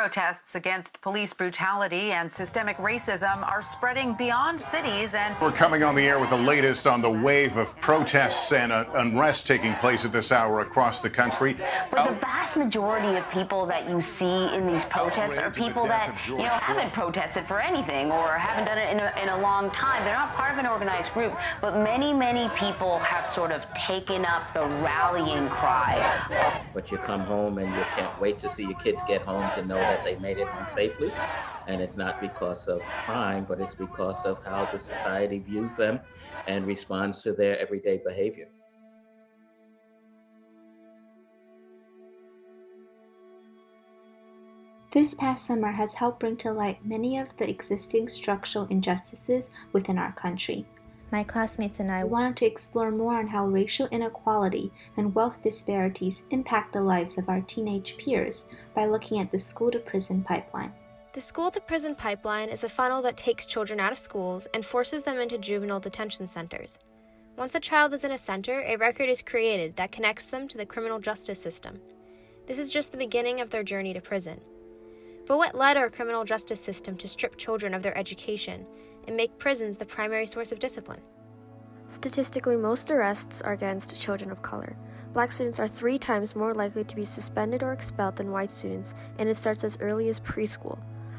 Protests against police brutality and systemic racism are spreading beyond cities and... We're coming on the air with the latest on the wave of protests and unrest taking place at this hour across the country. But the vast majority of people that you see in these protests are people that, haven't protested for anything or haven't done it in a long time. They're not part of an organized group, but many, many people have sort of taken up the rallying cry. But you come home and you can't wait to see your kids get home to know that they made it home safely. And it's not because of crime, but it's because of how the society views them and responds to their everyday behavior. This past summer has helped bring to light many of the existing structural injustices within our country. My classmates and I wanted to explore more on how racial inequality and wealth disparities impact the lives of our teenage peers by looking at the school-to-prison pipeline. The school-to-prison pipeline is a funnel that takes children out of schools and forces them into juvenile detention centers. Once a child is in a center, a record is created that connects them to the criminal justice system. This is just the beginning of their journey to prison. But what led our criminal justice system to strip children of their education and make prisons the primary source of discipline? Statistically, most arrests are against children of color. Black students are 3 times more likely to be suspended or expelled than white students, and it starts as early as preschool.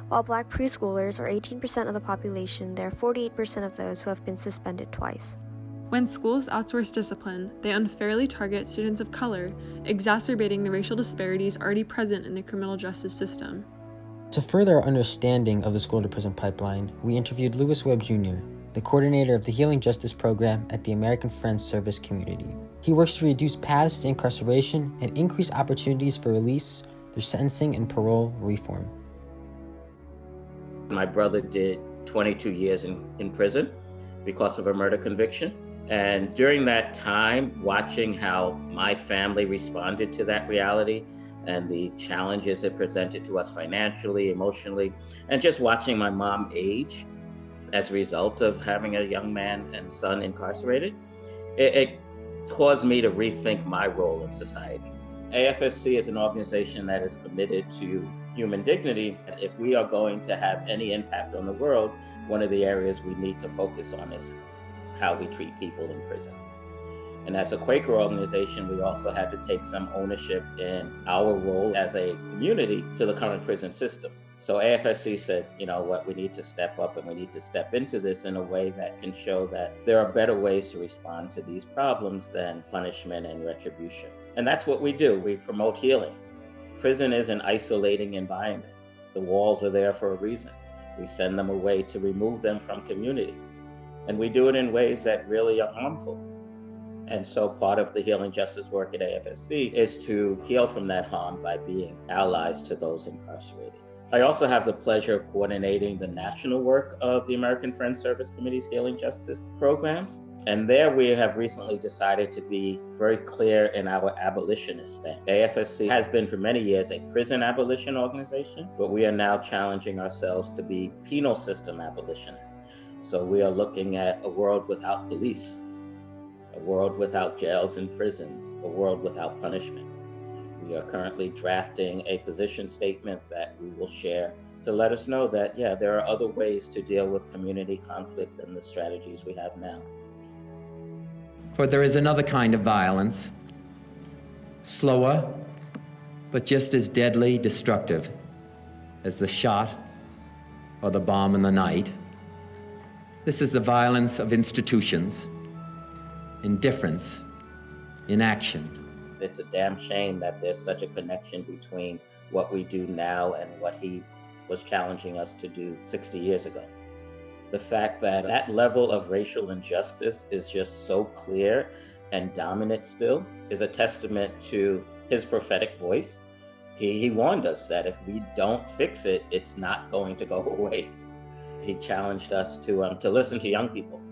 While black preschoolers are 18% of the population, there are 48% of those who have been suspended twice. When schools outsource discipline, they unfairly target students of color, exacerbating the racial disparities already present in the criminal justice system. To further our understanding of the school-to-prison pipeline, we interviewed Lewis Webb Jr., the coordinator of the Healing Justice Program at the American Friends Service community. He works to reduce paths to incarceration and increase opportunities for release through sentencing and parole reform. My brother did 22 years in prison because of a murder conviction. And during that time, watching how my family responded to that reality and the challenges it presented to us financially, emotionally, and just watching my mom age as a result of having a young man and son incarcerated, it caused me to rethink my role in society. AFSC is an organization that is committed to human dignity. If we are going to have any impact on the world, one of the areas we need to focus on is how we treat people in prison. And as a Quaker organization, we also had to take some ownership in our role as a community to the current prison system. So AFSC said, you know what, we need to step up and we need to step into this in a way that can show that there are better ways to respond to these problems than punishment and retribution. And that's what we do. We promote healing. Prison is an isolating environment. The walls are there for a reason. We send them away to remove them from community. And we do it in ways that really are harmful. And so part of the healing justice work at AFSC is to heal from that harm by being allies to those incarcerated. I also have the pleasure of coordinating the national work of the American Friends Service Committee's healing justice programs. And there we have recently decided to be very clear in our abolitionist stance. AFSC has been for many years a prison abolition organization, but we are now challenging ourselves to be penal system abolitionists. So we are looking at a world without police, a world without jails and prisons, a world without punishment. We are currently drafting a position statement that we will share to let us know that, yeah, there are other ways to deal with community conflict than the strategies we have now. For there is another kind of violence, slower, but just as deadly destructive as the shot or the bomb in the night. This is the violence of institutions, indifference, inaction. It's a damn shame that there's such a connection between what we do now and what he was challenging us to do 60 years ago. The fact that that level of racial injustice is just so clear and dominant still is a testament to his prophetic voice. He warned us that if we don't fix it, it's not going to go away. He challenged us to listen to young people